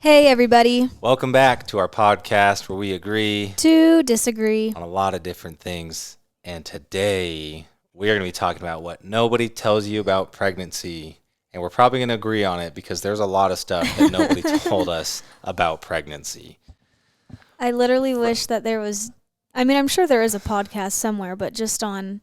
Hey, everybody. Welcome back to our podcast where we agree To disagree. on a lot of different things. And today we are going to be talking about what nobody tells you about pregnancy. And we're probably going to agree on it because there's a lot of stuff that nobody told us about pregnancy. I literally wish that there was, I'm sure there is a podcast somewhere, but just on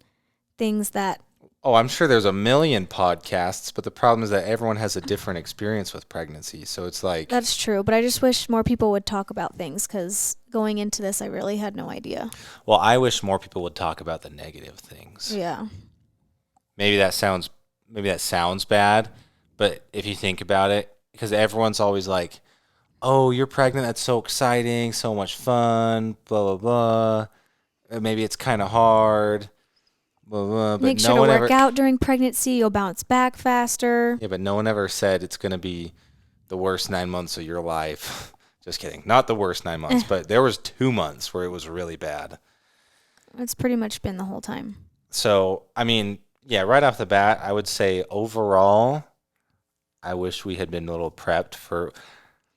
things that, Oh, I'm sure there's a million podcasts, but the problem is that everyone has a different experience with pregnancy. So it's like, that's true, but I just wish more people would talk about things because going into this, I really had no idea. well, I wish more people would talk about the negative things. Yeah. Maybe that sounds bad, but if you think about it, because everyone's always like, "Oh, you're pregnant. That's so exciting, so much fun, blah blah blah." Maybe it's kind of hard, blah blah. But Make sure no to one work ever, out during pregnancy. You'll bounce back faster. yeah, but no one ever said it's gonna be the worst 9 months of your life. Just kidding, not the worst 9 months, but there was 2 months where it was really bad. It's pretty much been the whole time. So, I mean, yeah, right off the bat, I would say overall, I wish we had been a little prepped for.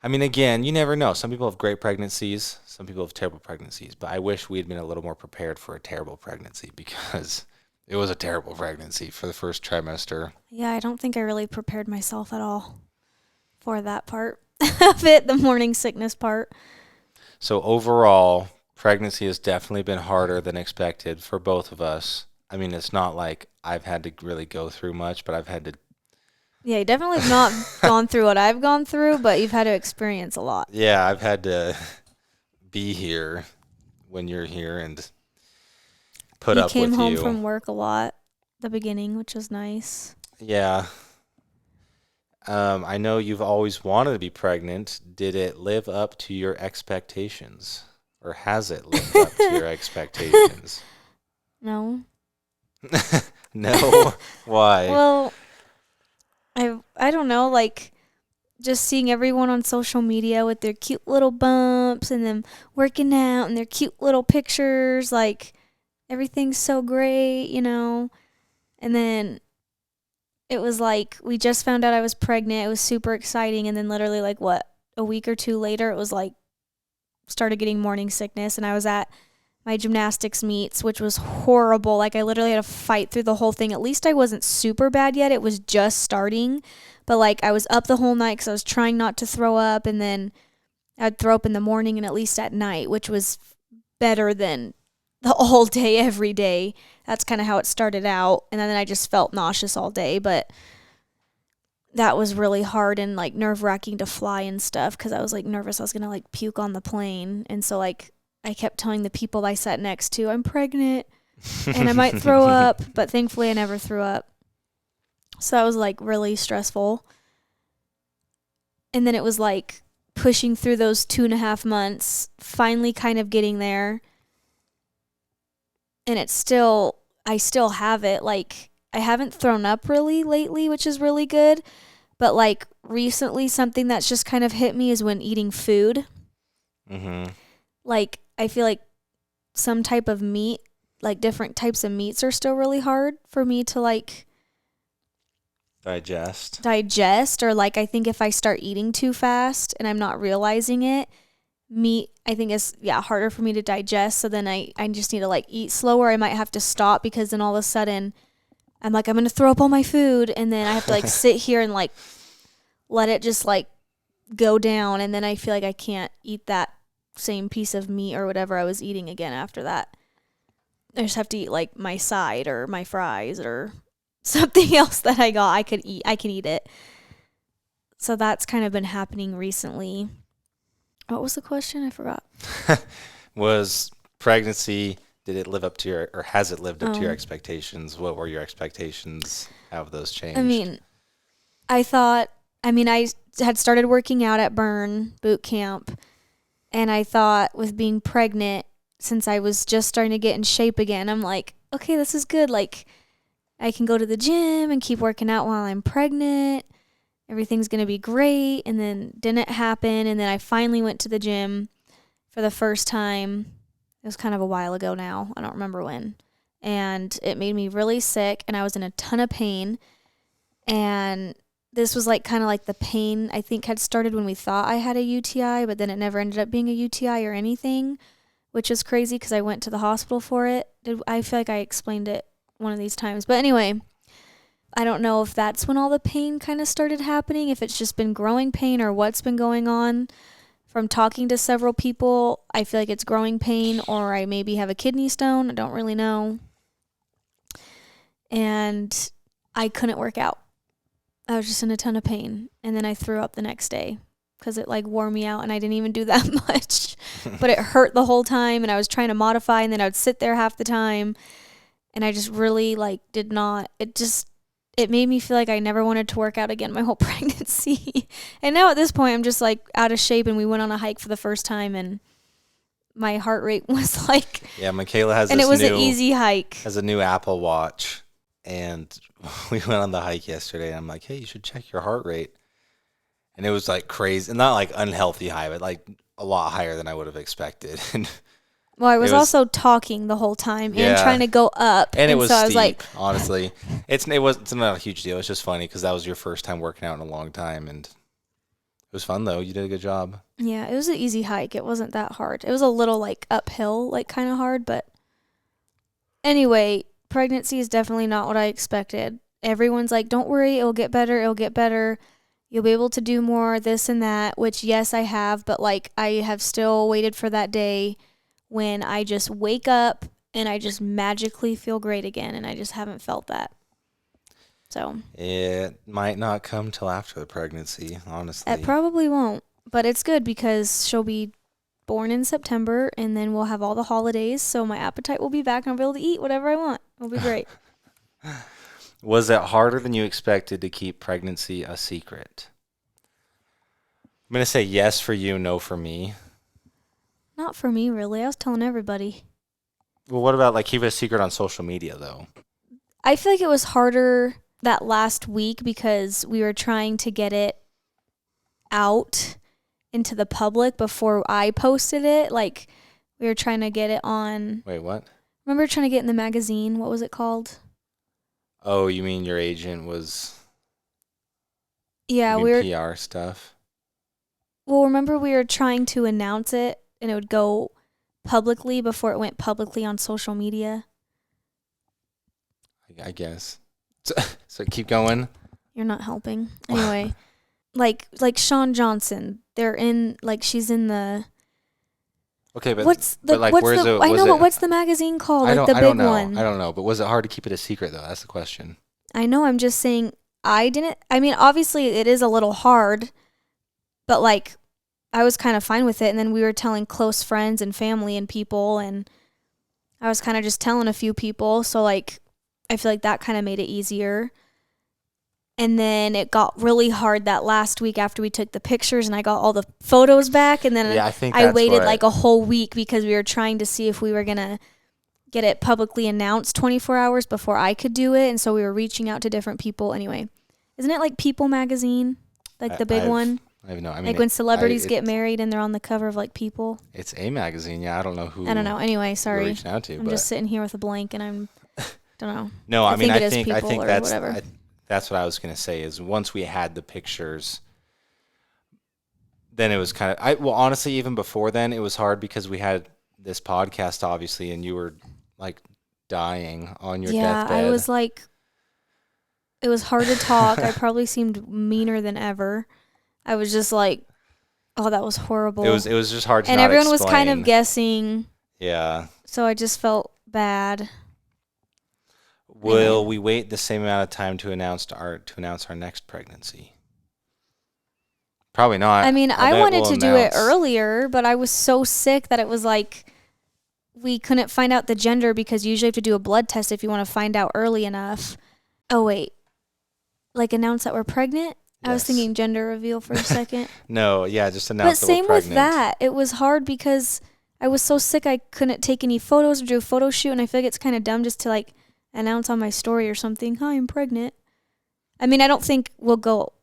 I mean, again, you never know. Some people have great pregnancies, some people have terrible pregnancies, but I wish we had been a little more prepared for a terrible pregnancy because it was a terrible pregnancy for the first trimester. Yeah, I don't think I really prepared myself at all for that part of it, the morning sickness part. So, overall, pregnancy has definitely been harder than expected for both of us. I mean, it's not like I've had to really go through much, but I've had to. Yeah, you definitely have not gone through what I've gone through, but you've had to experience a lot. Yeah, I've had to be here when you're here and put up with you. You came home from work a lot at the beginning, which was nice. Yeah. I know you've always wanted to be pregnant. Did it live up to your expectations? Or has it lived up to your expectations? No. No? Why? Well, I don't know, like just seeing everyone on social media with their cute little bumps and them working out and their cute little pictures, like everything's so great, And then it was like we just found out I was pregnant. It was super exciting, and then literally like a week or two later, it was like started getting morning sickness, and I was at my gymnastics meets, which was horrible. Like I literally had to fight through the whole thing. At least I wasn't super bad yet. It was just starting, but like I was up the whole night because I was trying not to throw up, and then I'd throw up in the morning and at least at night, which was better than the all day every day. That's kind of how it started out, and then I just felt nauseous all day, but that was really hard and like nerve-wracking to fly and stuff because I was like nervous I was gonna like puke on the plane, and so like I kept telling the people I sat next to I'm pregnant and I might throw up, but thankfully I never threw up. So that was like really stressful. And then it was like pushing through those 2.5 months, finally kind of getting there. And I still have it. Like I haven't thrown up really lately, which is really good. But like recently, something that's just kind of hit me is when eating food. Mm-hmm. Like I feel like some type of meat, like different types of meats are still really hard for me to like digest, or like I think if I start eating too fast and I'm not realizing it, meat I think is harder for me to digest. So then I just need to like eat slower. I might have to stop because then all of a sudden I'm like I'm gonna throw up all my food, and then I have to like sit here and like let it just like go down, and then I feel like I can't eat that same piece of meat or whatever I was eating again after that. I just have to eat like my side or my fries or something else that I got. I can eat it. So that's kind of been happening recently. What was the question? I forgot. Was pregnancy, did it live up to your, or has it lived up to your expectations? What were your expectations? How have those changed? I had started working out at Burn Boot Camp, and I thought with being pregnant, since I was just starting to get in shape again, I'm like, okay, this is good. Like, I can go to the gym and keep working out while I'm pregnant. Everything's going to be great. And then didn't happen. And then I finally went to the gym for the first time. It was kind of a while ago now. I don't remember when. And it made me really sick, and I was in a ton of pain. And this was like kind of like the pain I think had started when we thought I had a UTI, but then it never ended up being a UTI or anything, which is crazy because I went to the hospital for it. I feel like I explained it one of these times. But anyway, I don't know if that's when all the pain kind of started happening, if it's just been growing pain or what's been going on. From talking to several people, I feel like it's growing pain, or I maybe have a kidney stone. I don't really know. And I couldn't work out. I was just in a ton of pain. And then I threw up the next day because it like wore me out and I didn't even do that much. But it hurt the whole time and I was trying to modify and then I would sit there half the time. And I just really like did not, it made me feel like I never wanted to work out again my whole pregnancy. And now at this point, I'm just like out of shape and we went on a hike for the first time and my heart rate was like, Yeah, Michaela has and this it was new, an easy hike. has a new Apple Watch. And we went on the hike yesterday, and I'm like, hey, you should check your heart rate. And it was like crazy, not like unhealthy high, but like a lot higher than I would have expected. And Well, I was it was, also talking the whole time and yeah, trying to go up. and it was so I steep, was like, honestly. It's not a huge deal. It's just funny because that was your first time working out in a long time, and it was fun though. You did a good job. yeah, it was an easy hike. It wasn't that hard. It was a little like uphill, like kind of hard, but anyway, pregnancy is definitely not what I expected. Everyone's like, don't worry, it'll get better, it'll get better. You'll be able to do more, this and that, which yes, I have, but like I have still waited for that day when I just wake up and I just magically feel great again, and I just haven't felt that. So It might not come till after the pregnancy, honestly. it probably won't, but it's good because she'll be born in September and then we'll have all the holidays, so my appetite will be back and I'll be able to eat whatever I want. It'll be great. Was it harder than you expected to keep pregnancy a secret? I'm going to say yes for you, no for me. Not for me, really. I was telling everybody. Well, what about like keep it a secret on social media though? I feel like it was harder that last week because we were trying to get it out into the public before I posted it. Like, we were trying to get it on. Wait, what? Remember trying to get in the magazine? What was it called? Oh, you mean your agent was Yeah, you we were. mean PR stuff? Well, remember we were trying to announce it and it would go publicly before it went publicly on social media. I guess. So keep going. You're not helping. Anyway, like Sean Johnson, they're in like she's in the. Okay, but What's the but like what's where's the it? I Was know, it? but what's the magazine called? I Like don't. the I big don't know. one. I don't know. But was it hard to keep it a secret though? That's the question. I know, I'm just saying I didn't. I mean, obviously it is a little hard, but like I was kind of fine with it. And then we were telling close friends and family and people, and I was kind of just telling a few people. So like I feel like that kind of made it easier. And then it got really hard that last week after we took the pictures and I got all the photos back. And then Yeah, I think I that's waited what, like a whole week because we were trying to see if we were going to get it publicly announced 24 hours before I could do it. And so we were reaching out to different people. Anyway, isn't it like People magazine? Like the big one? I have no. I mean, Like when celebrities get married and they're on the cover of like People? It's a magazine. Yeah, I don't know who. I don't know. Anyway, you're sorry. reaching out to, I'm but just sitting here with a blank and I'm, don't know. no, I mean, think it I is think People or that's whatever. that's what I was gonna say. Is once we had the pictures, then it was kind of. Well, honestly, even before then, it was hard because we had this podcast, obviously, and you were like dying on your deathbed. I was like, it was hard to talk. I probably seemed meaner than ever. I was just like, oh, that was horrible. It was just hard to. And not everyone was kind of explain. guessing. Yeah. So I just felt bad. Will we wait the same amount of time to announce our next pregnancy? Probably not. I mean, I bet wanted we'll to do it announce- earlier, but I was so sick that it was like we couldn't find out the gender because usually you have to do a blood test if you want to find out early enough. Oh, wait. Like announce that we're pregnant? I was Yes. thinking gender reveal for a second. No, yeah, just But announce that we're same pregnant. with that. It was hard because I was so sick I couldn't take any photos or do a photo shoot, and I feel like it's kind of dumb just to like announce on my story or something, hi, I'm pregnant. I mean, I don't think we'll go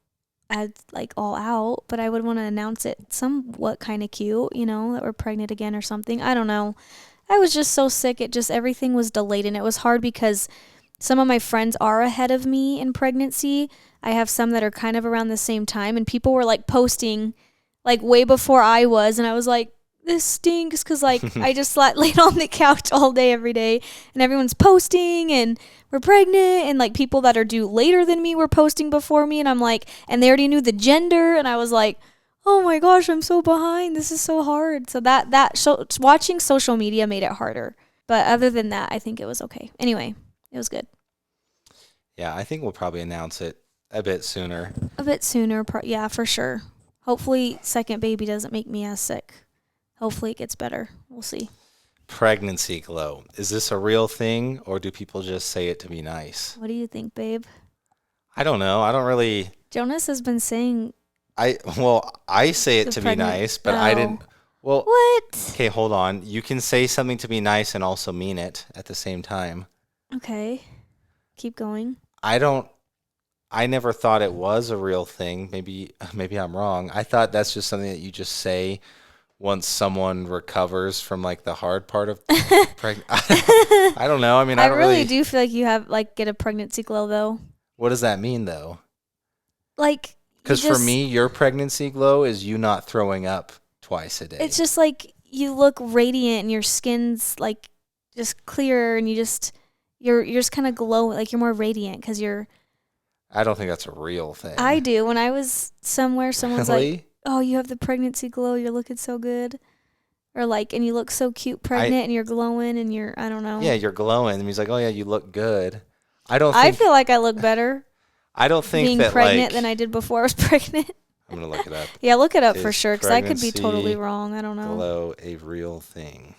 as like all out, but I would want to announce it somewhat kind of cute, you know, that we're pregnant again or something. I don't know. I was just so sick. Everything was delayed, and it was hard because some of my friends are ahead of me in pregnancy. I have some that are kind of around the same time, and people were like posting like way before I was, and I was like, this stinks because like I just laid on the couch all day every day, and everyone's posting and we're pregnant, and like people that are due later than me were posting before me, and I'm like, and they already knew the gender, and I was like, oh my gosh, I'm so behind. This is so hard. So watching social media made it harder. But other than that, I think it was okay. Anyway, it was good. Yeah, I think we'll probably announce it a bit sooner. A bit sooner, yeah, for sure. Hopefully, second baby doesn't make me as sick. Hopefully, it gets better. We'll see. Pregnancy glow. Is this a real thing, or do people just say it to be nice? What do you think, babe? I don't know. I don't really. Jonas has been saying. I say it to be nice, but I didn't. Well, what? Okay, hold on. You can say something to be nice and also mean it at the same time. Okay. Keep going. I never thought it was a real thing. Maybe I'm wrong. I thought that's just something that you just say once someone recovers from like the hard part of pregnant. I don't know. I mean, I really do feel like you have like get a pregnancy glow though. What does that mean though? Like, because for me, your pregnancy glow is you not throwing up twice a day. It's just like you look radiant and your skin's like just clearer, and you're just kind of glow, like you're more radiant because you're. I don't think that's a real thing. I do. When I was somewhere, someone's like, "Oh, you have the pregnancy glow. You're looking so good," or like, "And you look so cute, pregnant, and you're glowing, and you're." I don't know. Yeah, you're glowing. And he's like, "Oh yeah, you look good." I feel like I look better. I don't think being that pregnant than I did before I was pregnant. I'm gonna look it up. Yeah, look it up for sure, because I could be totally wrong. I don't know. Glow a real thing?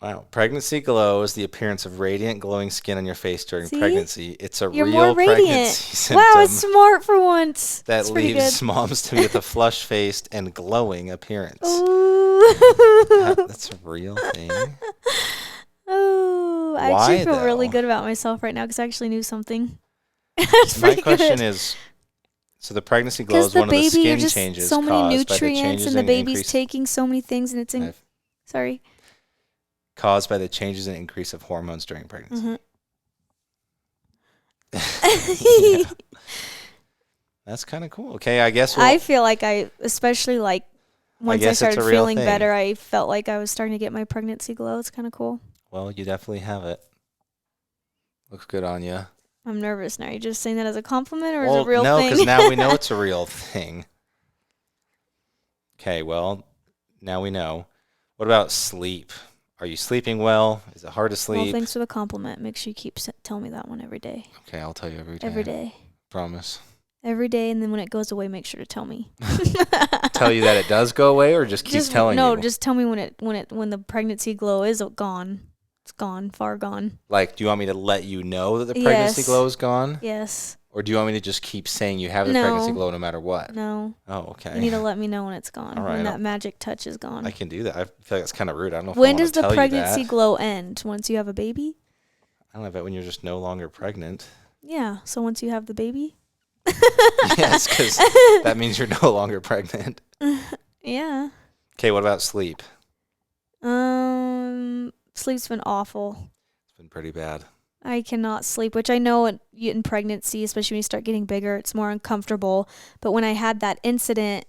Wow, pregnancy glow is the appearance of radiant, glowing skin on your face during pregnancy. It's a real pregnancy symptom. Wow, it's smart for once. That leaves moms to be with a flush-faced and glowing appearance. That's a real thing. Oh, I actually feel really good about myself right now because I actually knew something. My question is, so the pregnancy glow is one of the skin changes so many nutrients, and the baby's taking so many things, and it's caused by the changes and increase of hormones during pregnancy. Mm-hmm. Yeah. That's kind of cool. Okay, I guess I feel like especially like once I started feeling better, I felt like I was starting to get my pregnancy glow. It's kind of cool. Well, you definitely have it. Looks good on you. I'm nervous now. Are you just saying that as a compliment or as a real thing? No, because now we know it's a real thing. Okay, well, now we know. What about sleep? Are you sleeping well? Is it hard to sleep? Well, thanks for the compliment. Make sure you keep telling me that one every day. Okay, I'll tell you every day. Every day. Promise. Every day, and then when it goes away, make sure to tell me. Tell you that it does go away, or just keep telling you? No, just tell me when the pregnancy glow is gone. It's gone, far gone. Like, do you want me to let you know that the pregnancy glow is gone? Yes. Or do you want me to just keep saying you have the pregnancy glow no matter what? No. Oh, okay. You need to let me know when it's gone. All right, when that magic touch is gone. I can do that. I feel like that's kind of rude. I don't know if when I does want to tell the pregnancy you that. glow end? Once you have a baby? I don't know, but when you're just no longer pregnant. Yeah. So once you have the baby? Yes, because that means you're no longer pregnant. Yeah. Okay, what about sleep? Sleep's been awful. It's been pretty bad. I cannot sleep, which I know in pregnancy, especially when you start getting bigger, it's more uncomfortable. But when I had that incident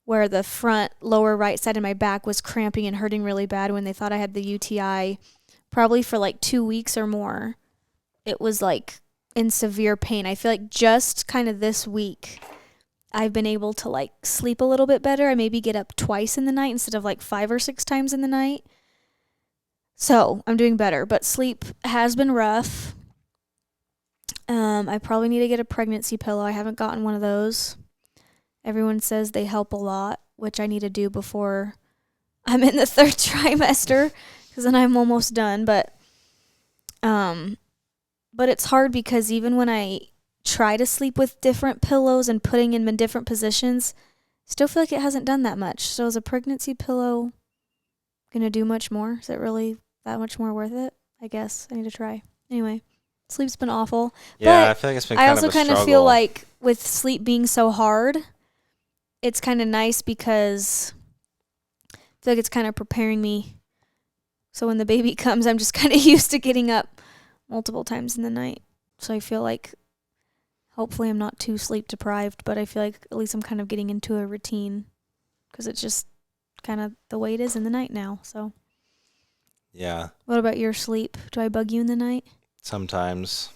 where the front lower right side of my back was cramping and hurting really bad when they thought I had the UTI, probably for like 2 weeks or more, it was like in severe pain. I feel like just kind of this week, I've been able to like sleep a little bit better. I maybe get up twice in the night instead of like 5 or 6 times in the night. So I'm doing better, but sleep has been rough. I probably need to get a pregnancy pillow. I haven't gotten one of those. Everyone says they help a lot, which I need to do before I'm in the 3rd trimester, because then I'm almost done. But it's hard because even when I try to sleep with different pillows and putting them in different positions, still feel like it hasn't done that much. So is a pregnancy pillow gonna do much more? Is it really that much more worth it? I guess I need to try. Anyway, sleep's been awful. Yeah, I feel like it's been kind of a struggle. I also kind of feel like with sleep being so hard, it's kind of nice because I feel like it's kind of preparing me. So when the baby comes, I'm just kind of used to getting up multiple times in the night. So I feel like hopefully I'm not too sleep deprived, but I feel like at least I'm kind of getting into a routine because it's just kind of the way it is in the night now. So, Yeah, what about your sleep? Do I bug you in the night? sometimes.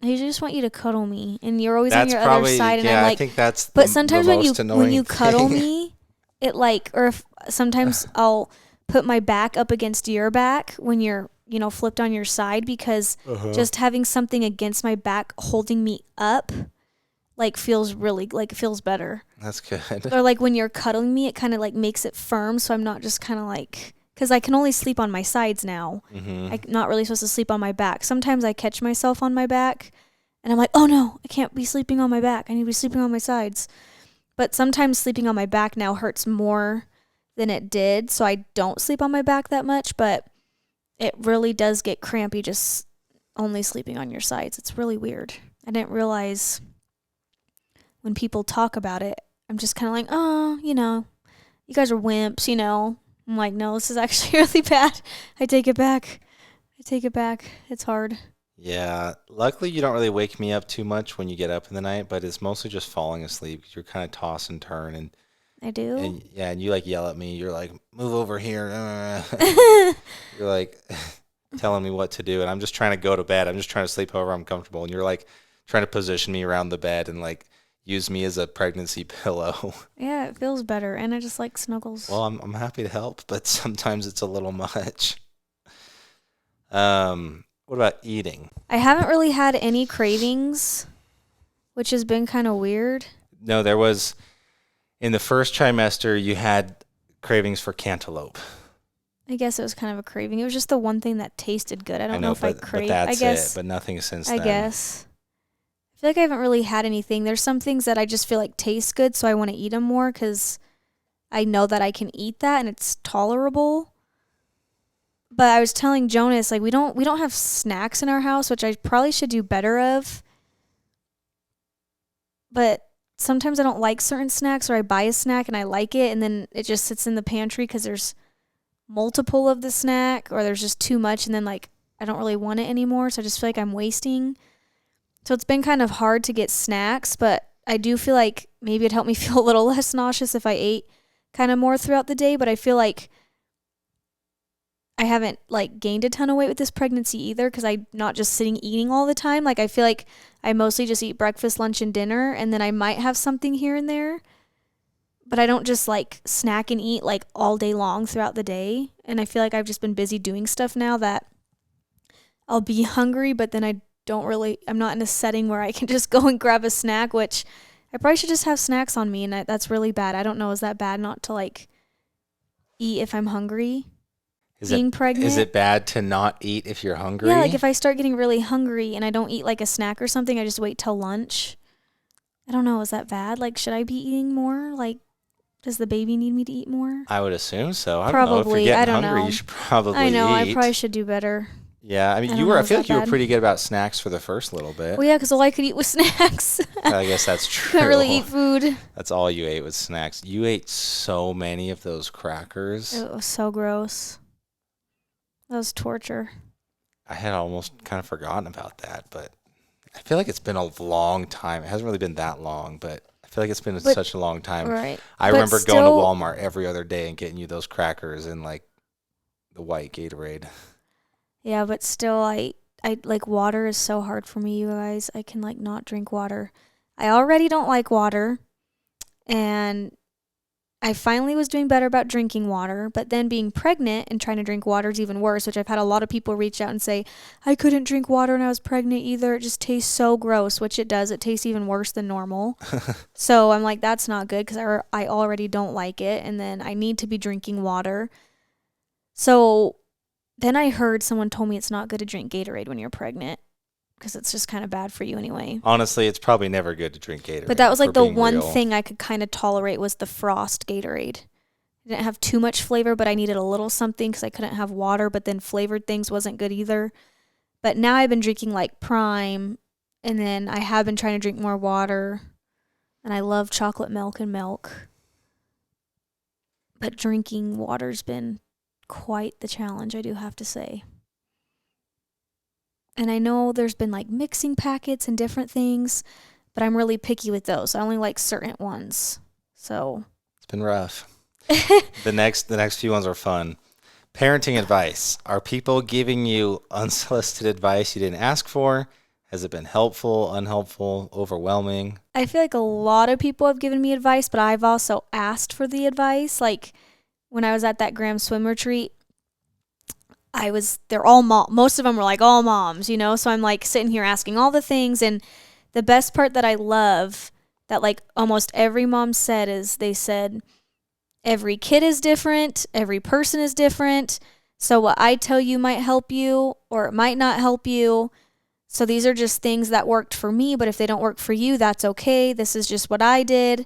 I usually just want you to cuddle me, and you're always on That's your other probably, side, and I'm yeah, I like, think that's but the sometimes most when annoying you cuddle thing. me, it like, or if sometimes I'll put my back up against your back when you're flipped on your side because Uh-huh. just having something against my back holding me up like feels really like it feels better. That's good. Or like when you're cuddling me, it kind of like makes it firm, so I'm not just kind of like because I can only sleep on my sides now. Mm-hmm. I'm not really supposed to sleep on my back. Sometimes I catch myself on my back, and I'm like, oh no, I can't be sleeping on my back. I need to be sleeping on my sides. But sometimes sleeping on my back now hurts more than it did, so I don't sleep on my back that much. But it really does get crampy just only sleeping on your sides. It's really weird. I didn't realize when people talk about it, I'm just kind of like, oh, you guys are wimps. I'm like, no, this is actually really bad. I take it back. I take it back. It's hard. Yeah. Luckily, you don't really wake me up too much when you get up in the night, but it's mostly just falling asleep. You're kind of toss and turn, I do. and yeah, and you like yell at me. You're like, move over here. You're like telling me what to do, and I'm just trying to go to bed. I'm just trying to sleep however I'm comfortable, and you're like trying to position me around the bed and like use me as a pregnancy pillow. Yeah, it feels better, and I just like snuggles. Well, I'm happy to help, but sometimes it's a little much. What about eating? I haven't really had any cravings, which has been kind of weird. No, there was in the first trimester you had cravings for cantaloupe. I guess it was kind of a craving. It was just the one thing that tasted good. I I don't know know, if I but crave. I that's it. guess. But nothing since I then. guess. I feel like I haven't really had anything. There's some things that I just feel like taste good, so I want to eat them more because I know that I can eat that and it's tolerable. But I was telling Jonas like we don't have snacks in our house, which I probably should do better of. But sometimes I don't like certain snacks, or I buy a snack and I like it and then it just sits in the pantry because there's multiple of the snack, or there's just too much, and then like I don't really want it anymore, so I just feel like I'm wasting. So it's been kind of hard to get snacks, but I do feel like maybe it'd help me feel a little less nauseous if I ate kind of more throughout the day, but I feel like I haven't like gained a ton of weight with this pregnancy either because I'm not just sitting eating all the time. Like I feel like I mostly just eat breakfast, lunch, and dinner, and then I might have something here and there, but I don't just like snack and eat like all day long throughout the day. And I feel like I've just been busy doing stuff now that I'll be hungry, but then I'm not in a setting where I can just go and grab a snack, which I probably should just have snacks on me. And that's really bad. I don't know. Is that bad not to like eat if I'm hungry? Is it Being is pregnant? it bad to not eat if you're Yeah, like hungry? if I start getting really hungry and I don't eat like a snack or something, I just wait till lunch. I don't know. Is that bad? Like, should I be eating more? Like, does the baby need me to eat more? I would assume so. I don't know. If you're Probably. I getting don't hungry, you know. should I probably know. I probably eat. should do better. Yeah, I mean, I don't know. I Is feel that like you were bad? pretty good about snacks for the first little bit. Well, yeah, because all I could eat was snacks. I guess that's Couldn't really true. eat food. That's all you ate was snacks. You ate so many of those crackers. It was so gross. That was torture. I had almost kind of forgotten about that, but I feel like it's been a long time. It hasn't really been that long, but I feel like it's been But such a long time. right. I But remember going to still, Walmart every other day and getting you those crackers and like the white Gatorade. yeah, but still, I like water is so hard for me, you guys. I can like not drink water. I already don't like water, and I finally was doing better about drinking water, but then being pregnant and trying to drink water is even worse, which I've had a lot of people reach out and say, I couldn't drink water when I was pregnant either. It just tastes so gross, which it does. It tastes even worse than normal. So I'm like, that's not good because I already don't like it, and then I need to be drinking water. So then I heard someone told me it's not good to drink Gatorade when you're pregnant because it's just kind of bad for you anyway. Honestly, it's probably never good to drink Gatorade. But that was for like the being one real. thing I could kind of tolerate was the Frost Gatorade. It didn't have too much flavor, but I needed a little something because I couldn't have water, but then flavored things wasn't good either. But now I've been drinking like Prime, and then I have been trying to drink more water, and I love chocolate milk and milk. But drinking water's been quite the challenge, I do have to say. And I know there's been like mixing packets and different things, but I'm really picky with those. I only like certain ones. So It's been rough. The next few ones are fun. Parenting advice. Are people giving you unsolicited advice you didn't ask for? Has it been helpful, unhelpful, overwhelming? I feel like a lot of people have given me advice, but I've also asked for the advice. Like when I was at that Graham swim retreat, they're all most of them were like all moms, you know? So I'm like sitting here asking all the things. And the best part that I love that like almost every mom said is they said, every kid is different, every person is different. So what I tell you might help you or it might not help you. So these are just things that worked for me, but if they don't work for you, that's okay. This is just what I did.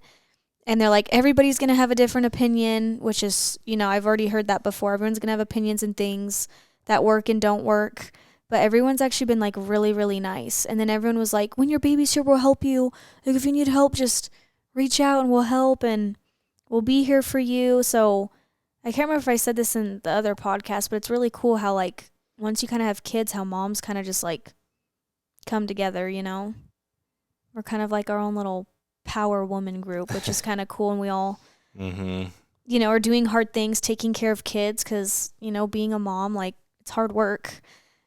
And they're like, everybody's going to have a different opinion, which is, I've already heard that before. Everyone's going to have opinions and things that work and don't work. But everyone's actually been like really, really nice. And then everyone was like, when your baby's here, we'll help you. Like, if you need help, just reach out and we'll help and we'll be here for you. So I can't remember if I said this in the other podcast, but it's really cool how, like, once you kind of have kids, how moms kind of just like come together, We're kind of like our own little power woman group, which is kind of cool. And we all, are doing hard things, taking care of kids because, being a mom, like, it's hard work.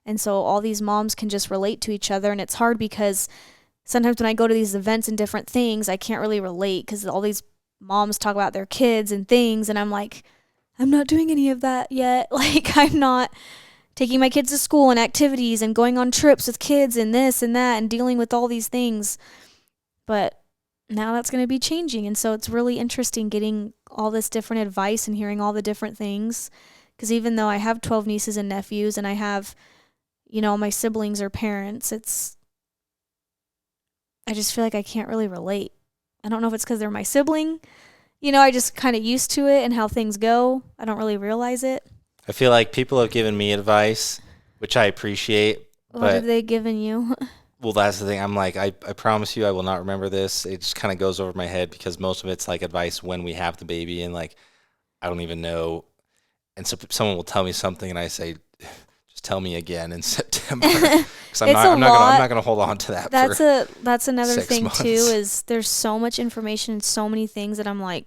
And so all these moms can just relate to each other. And it's hard because sometimes when I go to these events and different things, I can't really relate because all these moms talk about their kids and things. And I'm like, I'm not doing any of that yet. Like, I'm not taking my kids to school and activities and going on trips with kids and this and that and dealing with all these things. But now that's going to be changing. And so it's really interesting getting all this different advice and hearing all the different things. Because even though I have 12 nieces and nephews and I have, my siblings or parents, I just feel like I can't really relate. I don't know if it's because they're my sibling. I just kind of used to it and how things go. I don't really realize it. I feel like people have given me advice, which I appreciate. What have they given you? Well, that's the thing. I'm like, I promise you I will not remember this. It just kind of goes over my head because most of it's like advice when we have the baby and like I don't even know. And so someone will tell me something and I say, just tell me again in September because I'm not gonna hold on to that. That's another 6 thing months. too, is there's so much information and so many things that I'm like,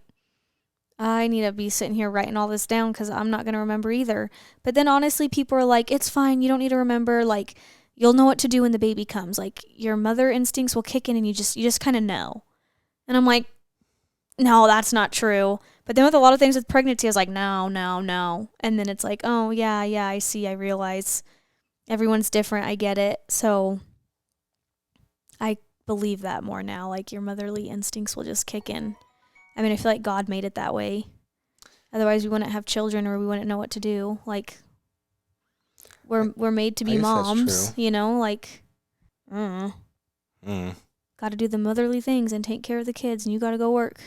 I need to be sitting here writing all this down because I'm not going to remember either. But then honestly, people are like, it's fine. You don't need to remember. Like, you'll know what to do when the baby comes. Like, your mother instincts will kick in and you just kind of know. And I'm like, no, that's not true. But then with a lot of things with pregnancy, I was like, no, no, no. And then it's like, oh, yeah, I see. I realize everyone's different. I get it. So I believe that more now. Like, your motherly instincts will just kick in. I mean, I feel like God made it that way. Otherwise, we wouldn't have children or we wouldn't know what to do. Like, we're made to be moms, like, got to do the motherly things and take care of the kids, and you got to go work.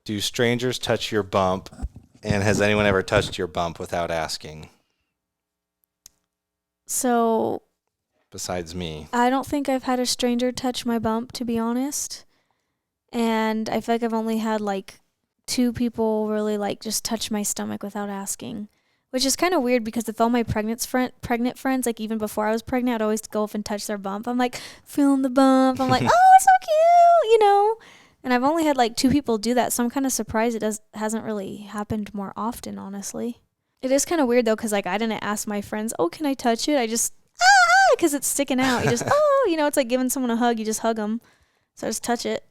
Do strangers touch your bump? And has anyone ever touched your bump without asking? So, besides me, I don't think I've had a stranger touch my bump, to be honest. And I feel like I've only had like 2 people really like just touch my stomach without asking, which is kind of weird because with all my pregnant friends, like even before I was pregnant, I'd always go up and touch their bump. I'm like feeling the bump. I'm like, oh, it's so cute, And I've only had like 2 people do that, so I'm kind of surprised hasn't really happened more often, honestly. It is kind of weird though, because like I didn't ask my friends, oh, can I touch it? I just because it's sticking out. You just it's like giving someone a hug. You just hug them, so I just touch it.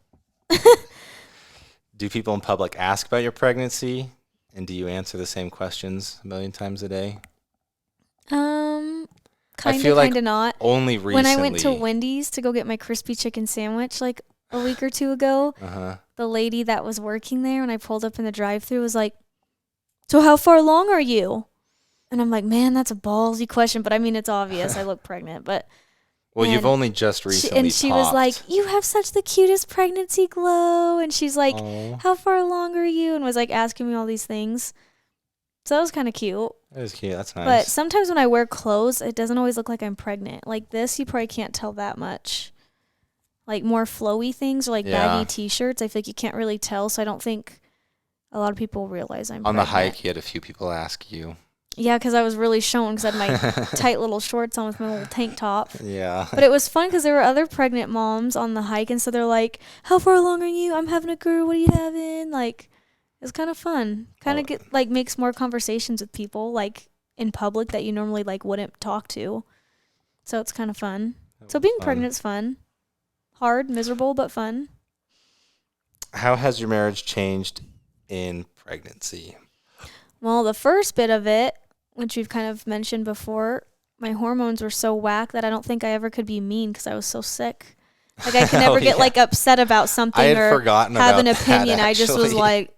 Do people in public ask about your pregnancy? And do you answer the same questions a million times a day? Kind of not. Only recently. When I went to Wendy's to go get my crispy chicken sandwich like a week or 2 ago, the lady that was working there when I pulled up in the drive-thru was like, so how far along are you? And I'm like, man, that's a ballsy question. But I mean, it's obvious. I look pregnant, but... Well, you've only just recently she was like, you have such the cutest pregnancy glow. And she's like, how far along are you? And was like asking me all these things. So that was kind of cute. That is cute. That's nice. But sometimes when I wear clothes, it doesn't always look like I'm pregnant. Like this, you probably can't tell that much. Like more flowy things or like baggy T-shirts, I feel like you can't really tell. So I don't think a lot of people realize I'm pregnant. On the hike, you had a few people ask you. Yeah, because I was really showing because I had my tight little shorts on with my little tank top. Yeah. But it was fun because there were other pregnant moms on the hike, and so they're like, "How far along are you? I'm having a girl. What are you having?" Like, it was kind of fun. Kind Oh, of get like makes more conversations with people like in public that you normally like wouldn't talk to. So it's kind of fun. that So was being fun. pregnant's fun. Hard, miserable, but fun. How has your marriage changed in pregnancy? Well, the first bit of it, which we've kind of mentioned before, my hormones were so whack that I don't think I ever could be mean because I was so sick. Like I could Oh never get yeah, like upset about I something had or forgotten have about an that opinion. I just was actually. like,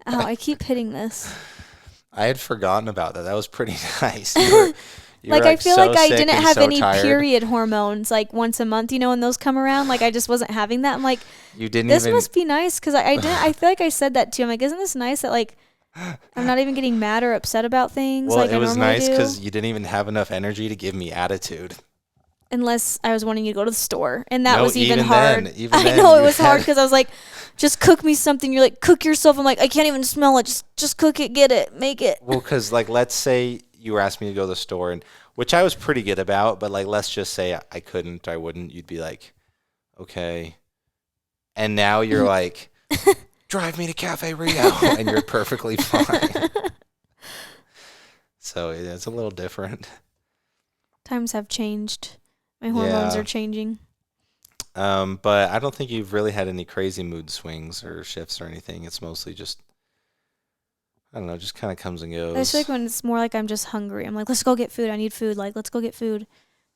"Ow, I keep hitting this." I had forgotten about that. That was pretty nice. You were Like I like feel so like I sick didn't and have so any tired. period hormones like once a month, when those come around. Like I just wasn't having that. I'm like, You didn't this even. must be nice because I didn't. I feel like I said that too. I'm like, isn't this nice that like I'm not even getting mad or upset about things Well, like it I was normally nice do, because you didn't even have enough energy to give me attitude. unless I was wanting you to go to the store, and that No, was even even hard. then, even I then, know it you was hard had. because I was like, just cook me something. You're like, cook yourself. I'm like, I can't even smell it. Just cook it, get it, make it. Well, because like, let's say you were asking me to go to the store, and which I was pretty good about, but like, let's just say I couldn't, I wouldn't. You'd be like, okay, and now you're like, drive me to Cafe Rio, and you're perfectly fine. So yeah, it's a little different. Times have changed. My hormones are Yeah. changing. But I don't think you've really had any crazy mood swings or shifts or anything. It's mostly just, I don't know, just kind of comes and I just feel like goes. when it's more like I'm just hungry. I'm like, let's go get food. I need food. Like, let's go get food.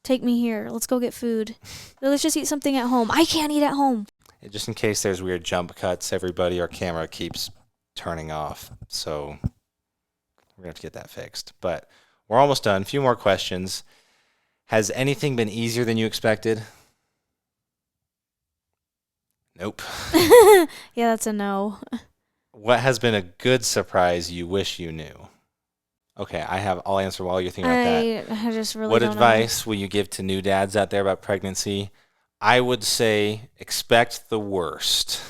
Take me here. Let's go get food. Or let's just eat something at home. I can't eat at home. Just in case there's weird jump cuts, everybody, our camera keeps turning off. So we're going to have to get that fixed. But we're almost done. A few more questions. Has anything been easier than you expected? Nope. Yeah, that's a no. What has been a good surprise you wish you knew? Okay, I'll answer while you're thinking about that. I just really What don't know. advice will you give to new dads out there about pregnancy? I would say expect the worst.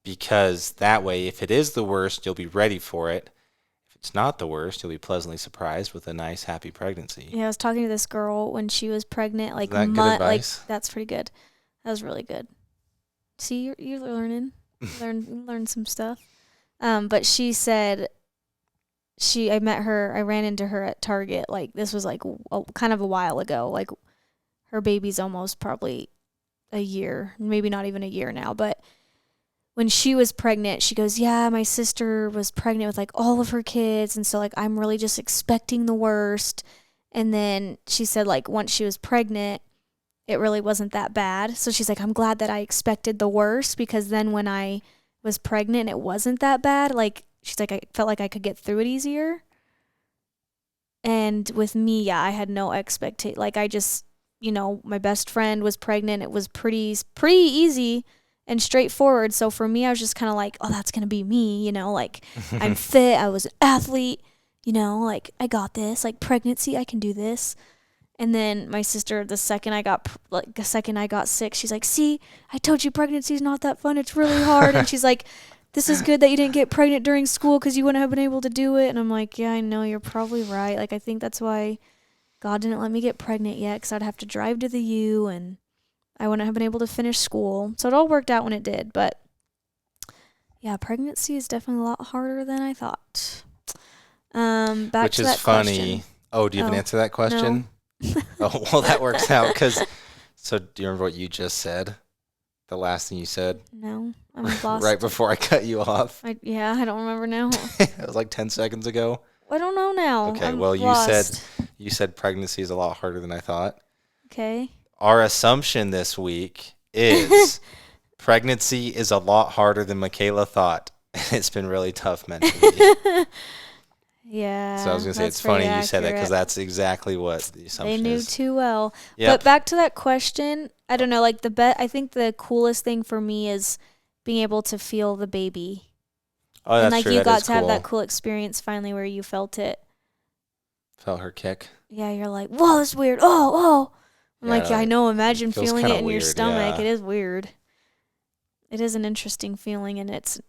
Because that way, if it is the worst, you'll be ready for it. If it's not the worst, you'll be pleasantly surprised with a nice, happy pregnancy. Yeah, I was talking to this girl when she was pregnant, Is like that good like advice? that's pretty good. That was really good. See, you're learning, learn some stuff. But she said I ran into her at Target. Like this was like kind of a while ago. Like her baby's almost probably a year, maybe not even a year now. But when she was pregnant, she goes, "Yeah, my sister was pregnant with like all of her kids, and so like I'm really just expecting the worst." And then she said like once she was pregnant, it really wasn't that bad. So she's like, "I'm glad that I expected the worst because then when I was pregnant, it wasn't that bad." Like she's like, I felt like I could get through it easier. And with me, yeah, I had no expectation. Like I just, my best friend was pregnant. It was pretty easy and straightforward. So for me, I was just kind of like, oh, that's gonna be me. Like I'm fit. I was an athlete. Like I got this. Like pregnancy, I can do this. And then my sister, the second I got sick, she's like, "See, I told you pregnancy's not that fun. It's really hard." And she's like, "This is good that you didn't get pregnant during school because you wouldn't have been able to do it." And I'm like, "Yeah, I know. You're probably right. Like, I think that's why God didn't let me get pregnant yet because I'd have to drive to the U and I wouldn't have been able to finish school. So it all worked out when it did. But yeah, pregnancy is definitely a lot harder than I thought. Back Which to is that question. funny. Oh, do you have an Oh, answer to that no. question? Oh, well, that works out. So do you remember what you just said? The last thing you said? No, I'm Right lost. before I cut you off? I don't remember now. It was like 10 seconds ago. I don't know now. Okay, I'm well, lost. you said pregnancy is a lot harder than I thought. Okay. Our assumption this week is pregnancy is a lot harder than Michaela thought. It's been really tough mentally. So I was Yeah, going to say, that's it's pretty funny you said that because accurate. that's exactly what the They assumption knew is. too well. But Yep. back to that question, I don't know, like I think the coolest thing for me is being able to feel the baby. Oh, And that's like true. you That is got to have that cool. cool experience finally where you felt it. Felt her kick. Yeah, you're like, "Whoa, that's weird. Oh, oh." I'm like, "Yeah, I Yeah, know. it Imagine feels feeling kind it of in your weird. stomach. Yeah. It is weird. It is an interesting feeling and it's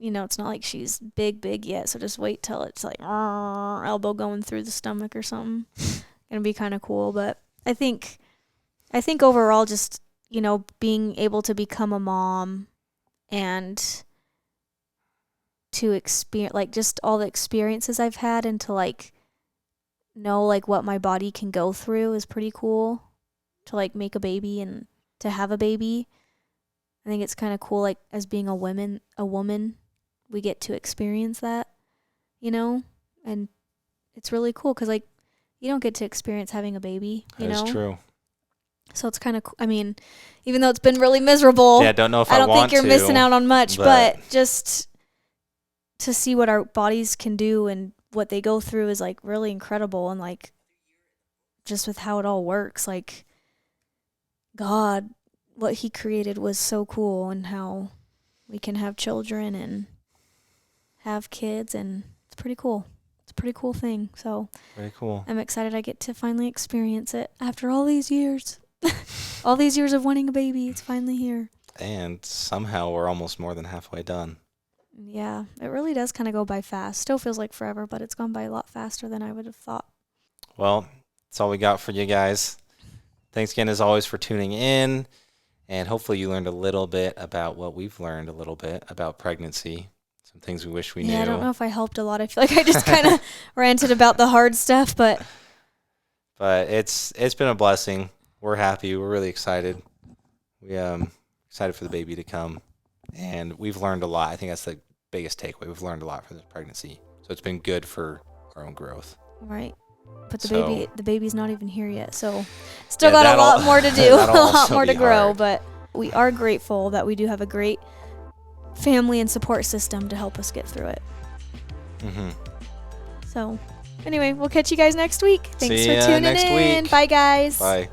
it's not like she's big yet. So just wait till it's like elbow going through the stomach or something. Gonna be kind of cool. But I think overall, just being able to become a mom and to experience like just all the experiences I've had and to like know like what my body can go through is pretty cool. To like make a baby and to have a baby, I think it's kind of cool. Like as being a woman, we get to experience that, and it's really cool because like you don't get to experience having a baby. That's true. So it's kind of I mean, even though it's been really miserable, Yeah, don't know if I don't want think you're to, missing out on much, but but just to see what our bodies can do and what they go through is like really incredible. And like just with how it all works, like God, what he created was so cool, and how we can have children and have kids, and it's pretty cool. It's a pretty cool thing. So very cool. I'm excited I get to finally experience it after all these years. All these years of wanting a baby, it's finally here. And somehow we're almost more than halfway done. Yeah, it really does kind of go by fast. Still feels like forever, but it's gone by a lot faster than I would have thought. Well, that's all we got for you guys. Thanks again, as always, for tuning in. And hopefully you learned a little bit about what we've learned a little bit about pregnancy. Some things we wish we knew. Yeah, I don't know if I helped a lot. I feel like I just kind of ranted about the hard stuff, but it's been a blessing. We're happy. We're really excited. We excited for the baby to come. And we've learned a lot. I think that's the biggest takeaway. We've learned a lot from this pregnancy. So it's been good for our own growth. Right. But the baby's not even here yet. So still got a that'll- lot more to do, a that'll lot also more to be grow. hard. But we are grateful that we do have a great family and support system to help us get through it. Mm-hmm. So anyway, we'll catch you guys next week. Thanks See for ya tuning next in. week. Bye, guys. Bye.